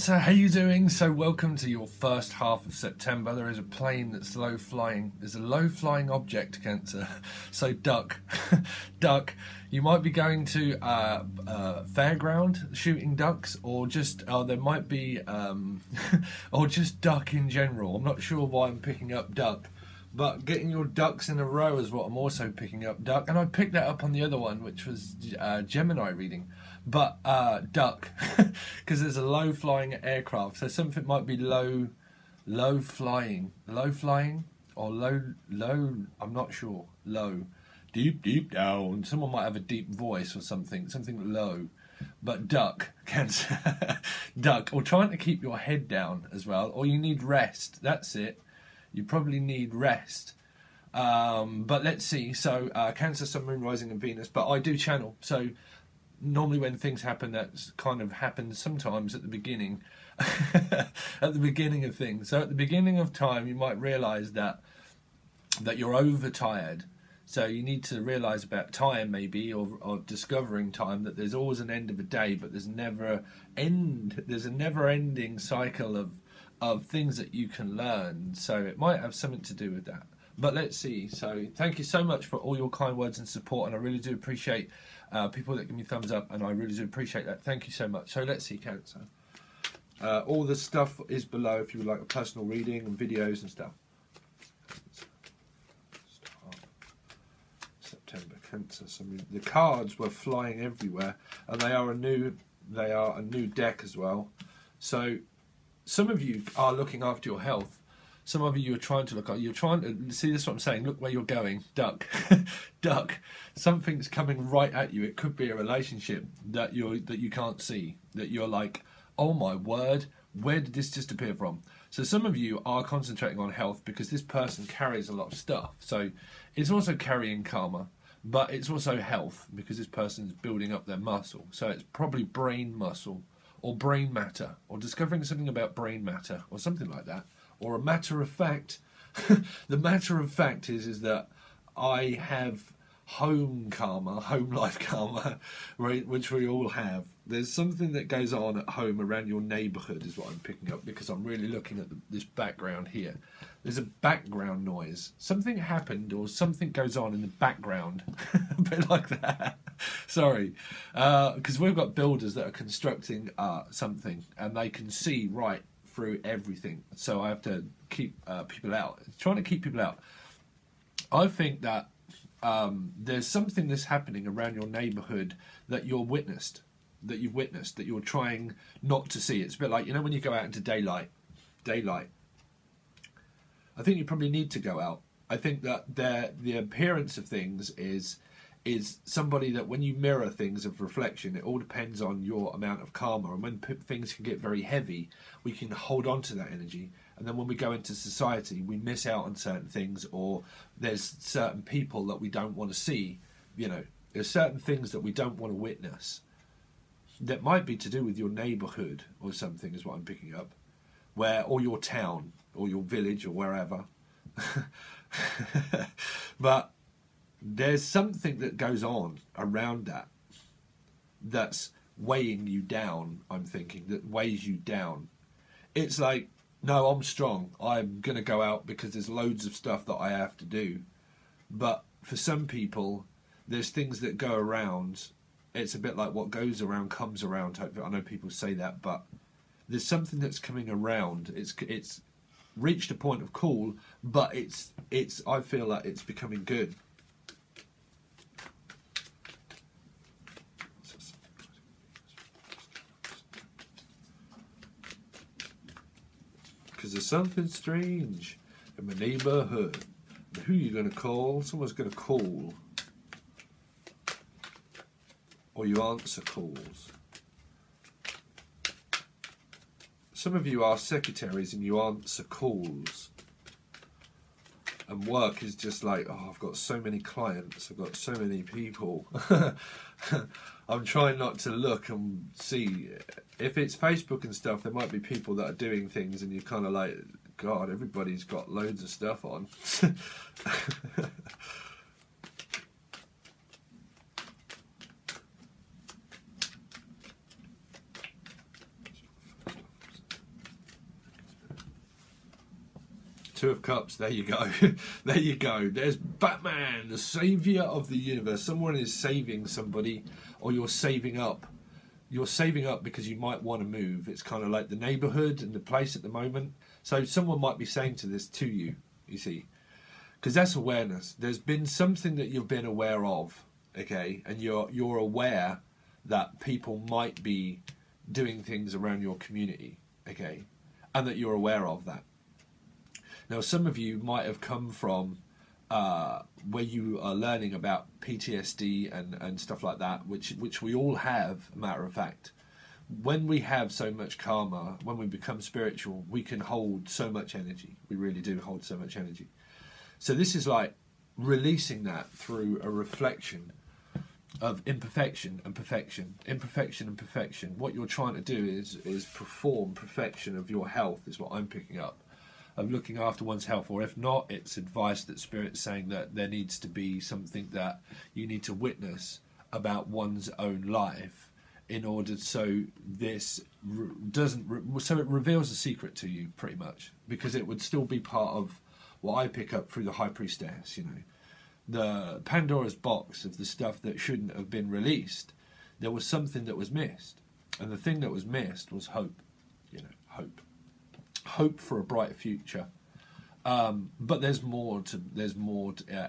Cancer, how you doing? So welcome to your first half of September. There is a plane that's low flying. There's a low flying object, Cancer. So duck. Duck. You might be going to fairground shooting ducks, or just there might be or just duck in general. I'm not sure why I'm picking up duck, but getting your ducks in a row is what I'm also picking up, duck. And I picked that up on the other one, which was Gemini reading. But duck, because there's a low flying aircraft, so something might be low flying, or low. I'm not sure. Low, deep down. Someone might have a deep voice or something low. But duck, Cancer, duck, or trying to keep your head down as well, or you need rest. That's it. You probably need rest. But let's see. So Cancer, Sun, Moon, Rising, and Venus. But I do channel, so. Normally when things happen, that's kind of happens sometimes at the beginning, at the beginning of things. So at the beginning of time, you might realise that you're overtired. So you need to realise about time, maybe, or discovering time, that there's always an end of a day, but there's never end. There's a never-ending cycle of things that you can learn. So it might have something to do with that. But let's see. So thank you so much for all your kind words and support, and I really do appreciate people that give me thumbs up, and I really do appreciate that. Thank you so much. So let's see, Cancer. All the stuff is below if you would like a personal reading and videos and stuff. September, Cancer. So the cards were flying everywhere, and they are a new deck as well. So some of you are looking after your health. Some of you are trying to look. You're trying to see. This is what I'm saying. Look where you're going, duck, duck. Something's coming right at you. It could be a relationship that you can't see. That you're like, oh my word, where did this just appear from? So some of you are concentrating on health because this person carries a lot of stuff. So it's also carrying karma, but it's also health because this person is building up their muscle. So it's probably brain muscle or brain matter or discovering something about brain matter or something like that. Or a matter of fact, the matter of fact is that I have home karma, home life karma, right, which we all have. There's something that goes on at home around your neighbourhood is what I'm picking up, because I'm really looking at this background here. There's a background noise. Something happened or something goes on in the background, a bit like that. Sorry, because we've got builders that are constructing something and they can see right through everything, so I have to keep people out. Trying to keep people out. I think that there's something that's happening around your neighbourhood that you've witnessed, that you're trying not to see. It's a bit like, you know, when you go out into daylight. I think you probably need to go out. I think that the appearance of things is somebody that when you mirror things of reflection, it all depends on your amount of karma. And when things can get very heavy, we can hold on to that energy. And then when we go into society, we miss out on certain things, or there's certain people that we don't want to see. You know, there's certain things that we don't want to witness. That might be to do with your neighbourhood or something, is what I'm picking up. Or your town, or your village, or wherever. But there's something that goes on around that that's weighing you down, I'm thinking, that weighs you down. It's like, no, I'm strong. I'm going to go out because there's loads of stuff that I have to do. But for some people, there's things that go around. It's a bit like what goes around comes around. I know people say that, but there's something that's coming around. It's reached a point of cool, but I feel like it's becoming good. Because there's something strange in my neighbourhood. Who are you going to call? Someone's going to call. Or you answer calls. Some of you are secretaries and you answer calls. And work is just like, oh, I've got so many clients, I've got so many people. I'm trying not to look and see. If it's Facebook and stuff, there might be people that are doing things and you're kind of like, God, everybody's got loads of stuff on. Two of Cups, there you go. There you go. There's Batman, the saviour of the universe. Someone is saving somebody, or you're saving up. You're saving up because you might want to move. It's kind of like the neighbourhood and the place at the moment. So someone might be saying to this to you, you see. Because that's awareness. There's been something that you've been aware of, okay? And you're aware that people might be doing things around your community, okay? And that you're aware of that. Now, some of you might have come from where you are learning about PTSD and stuff like that, which we all have, matter of fact. When we have so much karma, when we become spiritual, we can hold so much energy. We really do hold so much energy. So this is like releasing that through a reflection of imperfection and perfection. Imperfection and perfection. What you're trying to do is perform perfection of your health, is what I'm picking up. Of looking after one's health, or if not, it's advice that Spirit's saying that there needs to be something that you need to witness about one's own life in order so this so it reveals a secret to you, pretty much, because it would still be part of what I pick up through the High Priestess, you know, the Pandora's box of the stuff that shouldn't have been released. There was something that was missed, and the thing that was missed was hope, you know, hope for a bright future. But there's more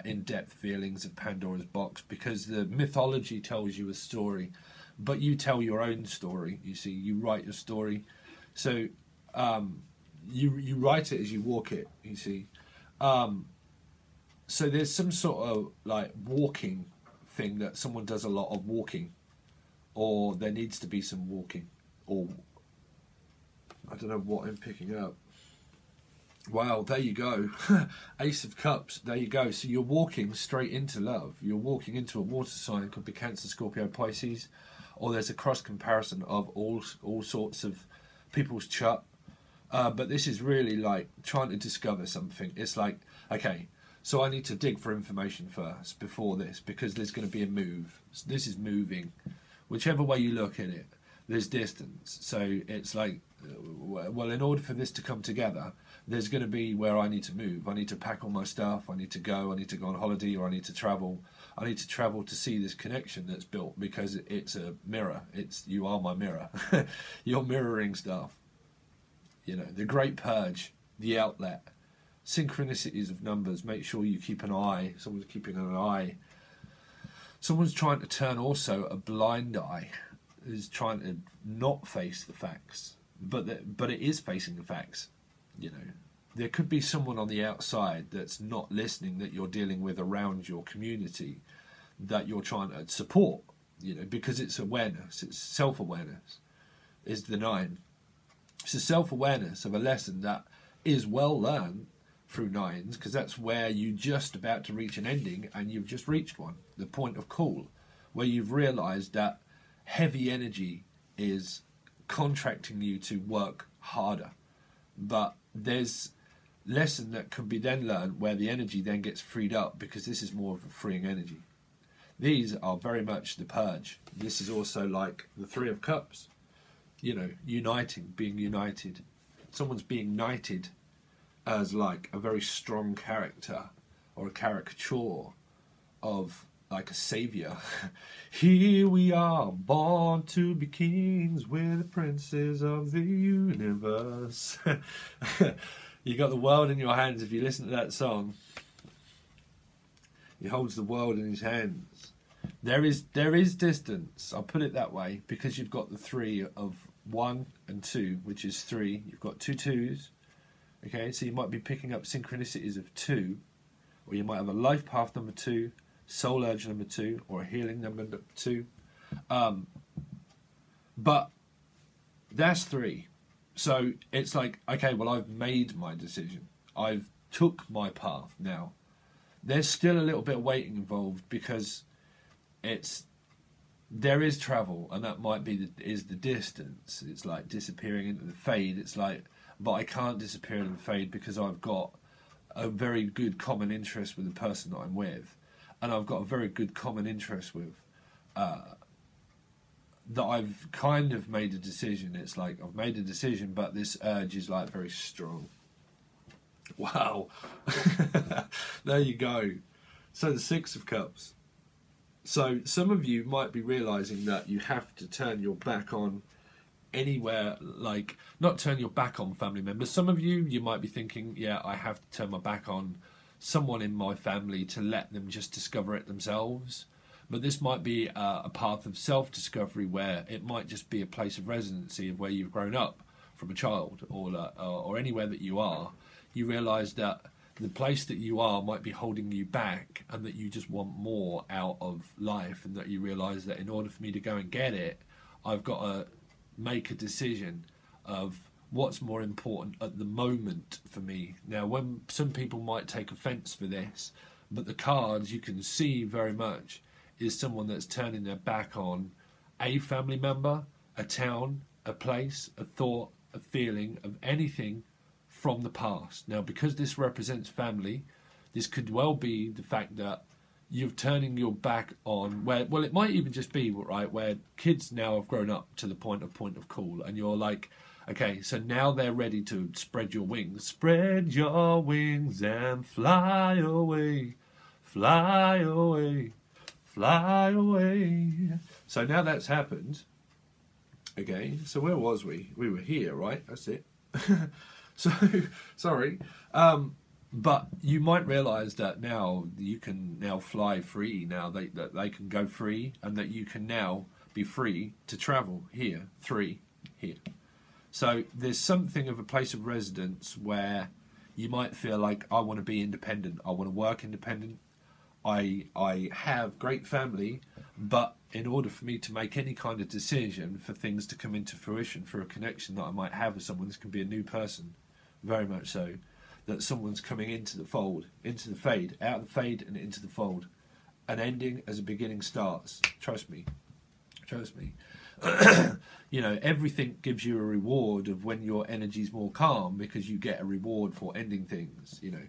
in-depth feelings of Pandora's box, because the mythology tells you a story, but you tell your own story. You see, you write your story, so you write it as you walk it. You see, so there's some sort of like walking thing that someone does a lot of walking, or there needs to be some walking, or I don't know what I'm picking up. Wow, there you go. Ace of Cups, there you go. So you're walking straight into love. You're walking into a water sign. It could be Cancer, Scorpio, Pisces. Or there's a cross comparison of all sorts of people's chart. But this is really like trying to discover something. It's like, okay, so I need to dig for information first before this, because there's going to be a move. So this is moving. Whichever way you look at it, there's distance. So it's like, well, in order for this to come together, there's going to be where I need to move. I need to pack all my stuff. I need to go on holiday, or I need to travel. I need to travel to see this connection that's built, because it's a mirror. You are my mirror. You're mirroring stuff. You know, the Great Purge, the outlet, synchronicities of numbers. Make sure you keep an eye. Someone's keeping an eye. Someone's trying to turn also a blind eye. Is trying to not face the facts, but it is facing the facts. You know, there could be someone on the outside that's not listening, that you're dealing with around your community, that you're trying to support. You know, because it's awareness, it's self-awareness, is the 9. It's a self-awareness of a lesson that is well learned through 9s, because that's where you're just about to reach an ending, and you've just reached one, the point of call, where you've realised that heavy energy is contracting you to work harder. But there's lesson that can be then learned where the energy then gets freed up, because this is more of a freeing energy. These are very much the purge. This is also like the 3 of Cups. You know, uniting, being united. Someone's being knighted as like a very strong character, or a caricature of like a saviour. Here we are, born to be kings, we're the princes of the universe. You got the world in your hands. If you listen to that song, he holds the world in his hands. There is distance, I'll put it that way, because you've got the 3 of 1 and 2, which is 3. You've got 2 2s. Okay, so you might be picking up synchronicities of 2, or you might have a life path number 2, soul urge number 2, or a healing number 2. But that's 3. So it's like, okay, well, I've made my decision. I've took my path now. There's still a little bit of waiting involved, because there is travel, and that might be the distance. It's like disappearing into the fade. It's like, but I can't disappear into the fade, because I've got a very good common interest with the person that I'm with. And I've got a very good common interest with, that I've kind of made a decision. It's like I've made a decision, but this urge is like very strong. Wow. There you go. So the Six of Cups. So some of you might be realizing that you have to turn your back on anywhere, like not turn your back on family members. Some of you might be thinking, yeah, I have to turn my back on someone in my family to let them just discover it themselves. But this might be a path of self-discovery where it might just be a place of residency of where you've grown up from a child, or anywhere that you are. You realise that the place that you are might be holding you back, and that you just want more out of life, and that you realise that in order for me to go and get it, I've got to make a decision of what's more important at the moment for me. Now, when some people might take offence for this, but the cards you can see very much is someone that's turning their back on a family member, a town, a place, a thought, a feeling of anything from the past. Now, because this represents family, this could well be the fact that you're turning your back on where, well, it might even just be, right, where kids now have grown up to the point of call, and you're like, okay, so now they're ready to spread your wings. Spread your wings and fly away, fly away, fly away. So now that's happened. Okay, so where was we? We were here, right? That's it. So, sorry. But you might realise that now you can now fly free, now that they can go free, and that you can now be free to travel here, here. So there's something of a place of residence where you might feel like, I want to be independent, I want to work independent, I have great family, but in order for me to make any kind of decision for things to come into fruition, for a connection that I might have with someone, this can be a new person, very much so, that someone's coming into the fold, into the fade, out of the fade and into the fold. An ending as a beginning starts. Trust me. Trust me. You know, everything gives you a reward of when your energy's more calm, because you get a reward for ending things, you know,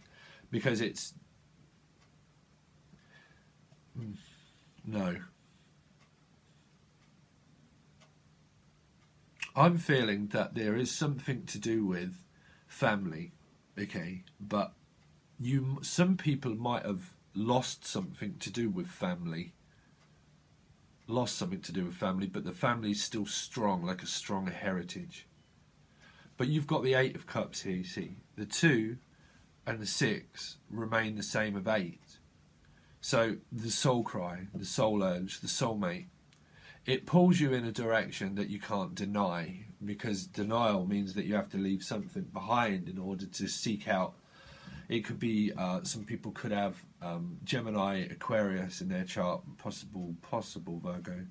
because it's... No. I'm feeling that there is something to do with family. Okay, but some people might have lost something to do with family. But the family's still strong, like a strong heritage. But you've got the Eight of Cups here, you see. The 2 and the 6 remain the same of 8. So the soul cry, the soul urge, the soulmate, it pulls you in a direction that you can't deny, because denial means that you have to leave something behind in order to seek out. It could be, some people could have Gemini, Aquarius in their chart, possible Virgo,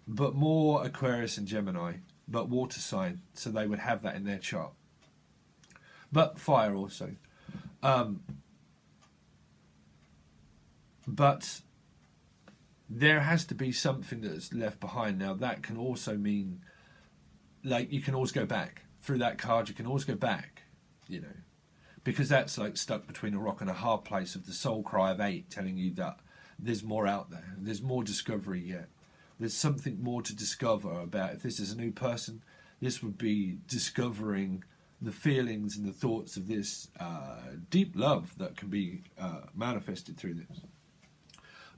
but more Aquarius and Gemini, but water sign, so they would have that in their chart. But fire also. But there has to be something that's left behind. Now, that can also mean, like, you can always go back. Through that card, you can always go back, you know. Because that's like stuck between a rock and a hard place of the soul cry of 8, telling you that there's more out there. There's more discovery yet. There's something more to discover about. If this is a new person, this would be discovering the feelings and the thoughts of this deep love that can be manifested through this.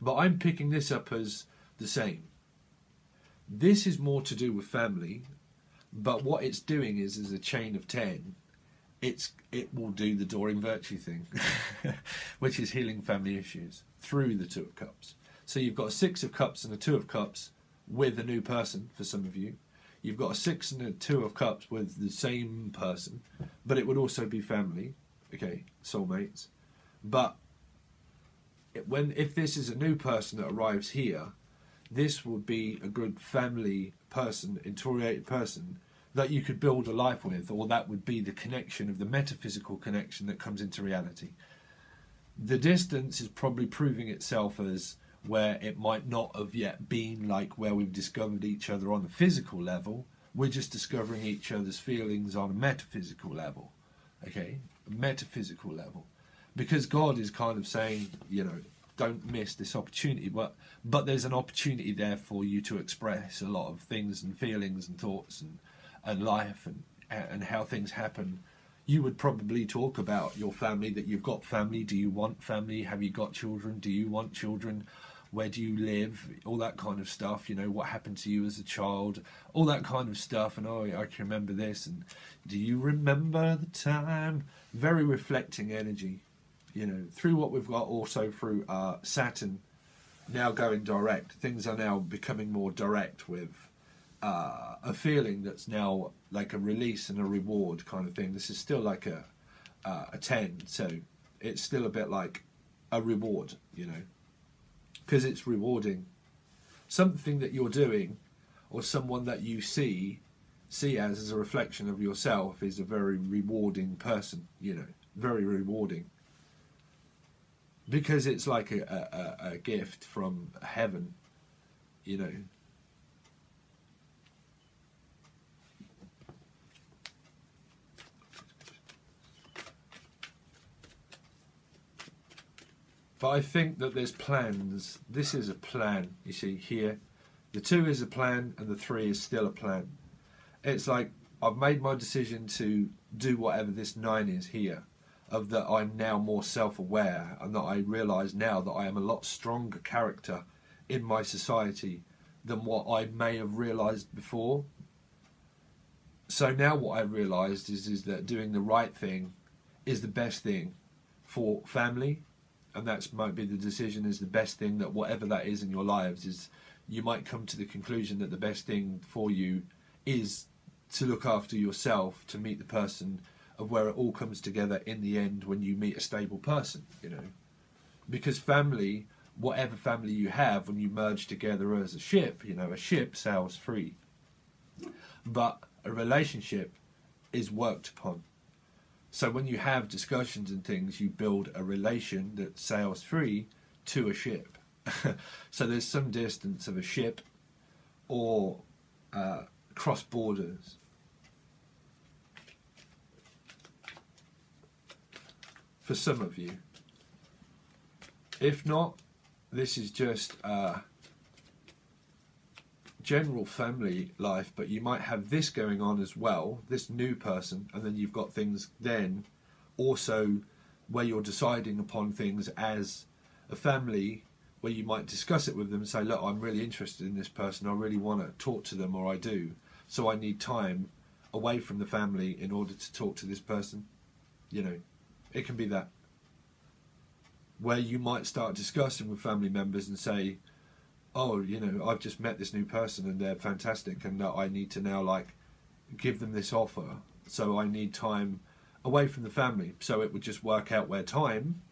But I'm picking this up as the same. This is more to do with family, but what it's doing is a chain of 10. It will do the Doreen Virtue thing, which is healing family issues through the 2 of Cups. So you've got a 6 of Cups and a 2 of Cups with a new person for some of you. You've got a 6 and a 2 of Cups with the same person, but it would also be family, okay, soulmates. But if this is a new person that arrives here, this would be a good family person, interior person, that you could build a life with, or that would be the connection of the metaphysical connection that comes into reality. The distance is probably proving itself as where it might not have yet been like where we've discovered each other on the physical level. We're just discovering each other's feelings on a metaphysical level, okay? A metaphysical level. Because God is kind of saying, you know, don't miss this opportunity, but there's an opportunity there for you to express a lot of things and feelings and thoughts and life and how things happen, you would probably talk about your family, that you've got family. Do you want family? Have you got children? Do you want children? Where do you live? All that kind of stuff. You know, what happened to you as a child? All that kind of stuff. And oh, I can remember this. And do you remember the time? Very reflecting energy. You know, through what we've got, also through Saturn now going direct. Things are now becoming more direct with a feeling that's now like a release and a reward kind of thing. This is still like a 10, so it's still a bit like a reward, you know, because it's rewarding. Something that you're doing or someone that you see as a reflection of yourself is a very rewarding person, you know, very rewarding. Because it's like a gift from heaven, you know. But I think that there's plans. This is a plan, you see, here. The 2 is a plan and the 3 is still a plan. It's like I've made my decision to do whatever this 9 is here. Of that I'm now more self-aware, and that I realise now that I am a lot stronger character in my society than what I may have realised before. So now what I've realised is that doing the right thing is the best thing for family, and that's might be the decision is the best thing, that whatever that is in your lives is, you might come to the conclusion that the best thing for you is to look after yourself, to meet the person of where it all comes together in the end when you meet a stable person, you know. Because family, whatever family you have, when you merge together as a ship, you know, a ship sails free. But a relationship is worked upon. So when you have discussions and things, you build a relation that sails free to a ship. So there's some distance of a ship or cross borders. For some of you. If not, this is just general family life, but you might have this going on as well, this new person, and then you've got things then also where you're deciding upon things as a family, where you might discuss it with them and say, look, I'm really interested in this person, I really want to talk to them, or I do, so I need time away from the family in order to talk to this person, you know. It can be that, where you might start discussing with family members and say, oh, you know, I've just met this new person and they're fantastic, and I need to now like give them this offer, so I need time away from the family. So it would just work out where time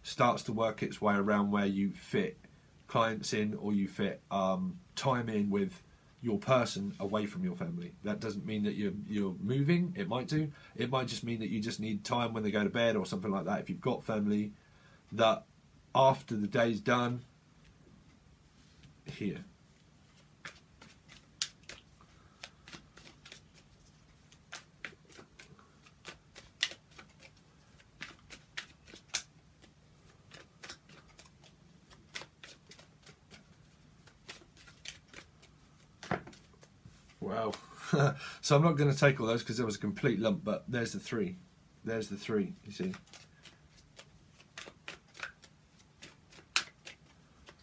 starts to work its way around where you fit clients in, or you fit time in with your person away from your family. That doesn't mean that you're moving. It might do. It might just mean that you just need time when they go to bed or something like that. If you've got family, that after the day's done, here. Wow. So I'm not going to take all those because there was a complete lump, but there's the 3. There's the 3, you see.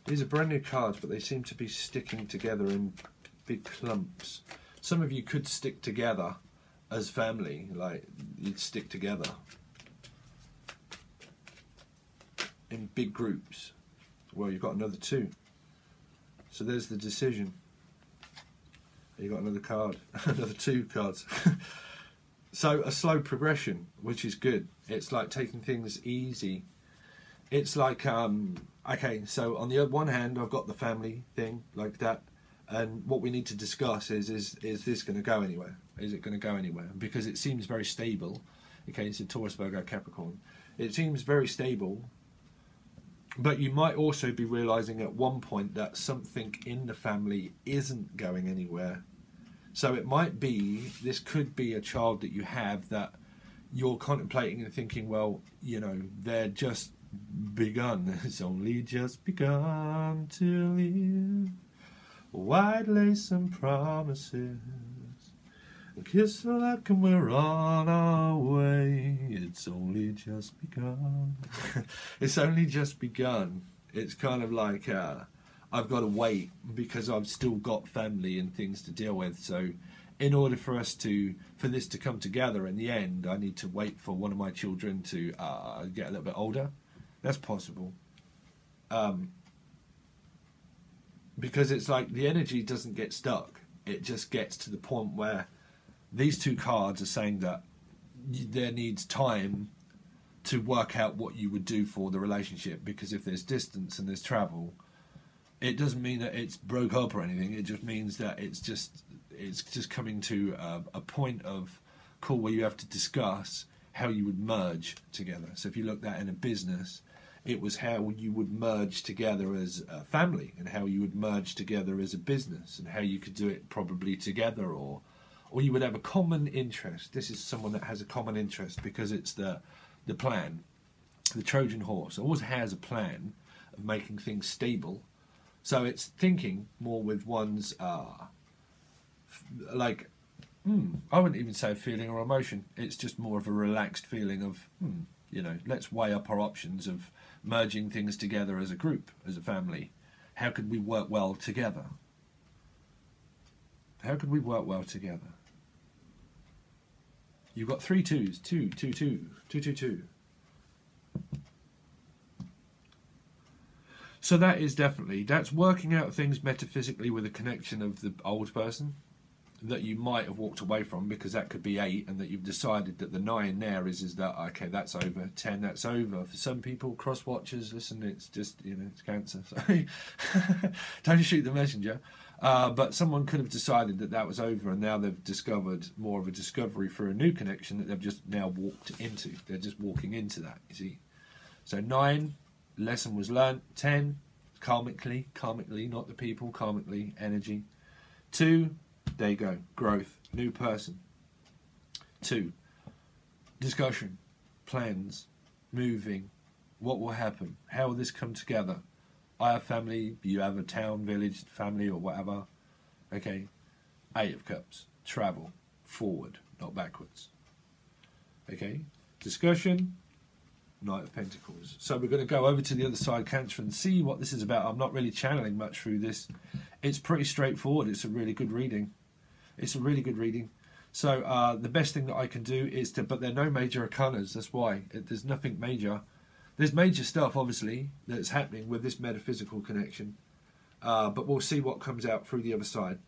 These are brand new cards, but they seem to be sticking together in big clumps. Some of you could stick together as family, like you'd stick together in big groups. Well, you've got another 2. So there's the decision. You got another card, another 2 cards. So a slow progression, which is good. It's like taking things easy. It's like, okay, so on the one hand, I've got the family thing like that, and what we need to discuss is this going to go anywhere? Is it going to go anywhere? Because it seems very stable. Okay, it's a Taurus, Virgo, Capricorn. It seems very stable, but you might also be realizing at one point that something in the family isn't going anywhere. So it might be, this could be a child that you have that you're contemplating and thinking, well, you know, they're just begun. It's only just begun to live. White lace and promises. Kiss the luck and we're on our way. It's only just begun. It's only just begun. It's kind of like I've got to wait because I've still got family and things to deal with. So in order for this to come together in the end, I need to wait for one of my children to get a little bit older. That's possible. Because it's like the energy doesn't get stuck. It just gets to the point where these two cards are saying that there needs time to work out what you would do for the relationship, because if there's distance and there's travel, it doesn't mean that it's broke up or anything. It just means that it's just coming to a point of call where you have to discuss how you would merge together. So if you looked at in a business, it was how you would merge together as a family and how you would merge together as a business and how you could do it probably together, or you would have a common interest. This is someone that has a common interest because it's the plan. The Trojan horse always has a plan of making things stable. So it's thinking more with one's, I wouldn't even say a feeling or emotion. It's just more of a relaxed feeling of, let's weigh up our options of merging things together as a group, as a family. How could we work well together? How could we work well together? You've got 3 twos, 2, 2, 2, 2, 2, 2. So that's working out things metaphysically with a connection of the old person that you might have walked away from, because that could be 8, and that you've decided that the 9 there is that, okay, that's over. 10, that's over. For some people, cross watchers, listen, it's just, it's cancer. So don't shoot the messenger. But someone could have decided that was over, and now they've discovered more of a discovery for a new connection that they've just now walked into. They're just walking into that, you see. So 9, lesson was learnt. 10, karmically, not the people, karmically, energy. 2, there you go, growth, new person. 2, discussion, plans, moving, what will happen, how will this come together? I have family, you have a town, village, family or whatever. Okay. 8 of Cups, travel, forward, not backwards. Okay. Discussion, Knight of Pentacles. So we're going to go over to the other side, Cancer, and see what this is about. I'm not really channeling much through this. It's pretty straightforward. It's a really good reading. So the best thing that I can do is but there are no major arcanas. That's why. There's nothing major. There's major stuff, obviously, that's happening with this metaphysical connection. But we'll see what comes out through the other side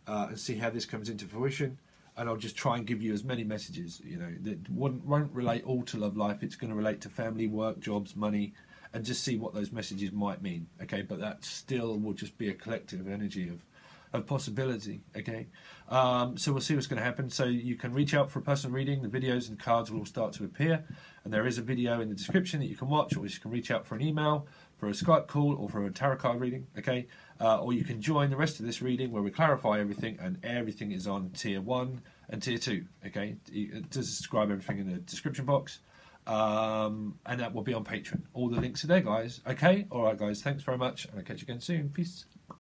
and see how this comes into fruition. And I'll just try and give you as many messages, that won't relate all to love life. It's going to relate to family, work, jobs, money, and just see what those messages might mean. Okay, but that still will just be a collective energy of possibility. Okay, so we'll see what's going to happen. So you can reach out for a personal reading. The videos and cards will all start to appear, and there is a video in the description that you can watch, or you can reach out for an email, for a Skype call, or for a tarot card reading. Okay, or you can join the rest of this reading where we clarify everything, and everything is on tier 1 and tier 2. Okay, to describe everything in the description box, and that will be on Patreon. All the links are there, guys. Okay, all right, guys. Thanks very much, and I'll catch you again soon. Peace.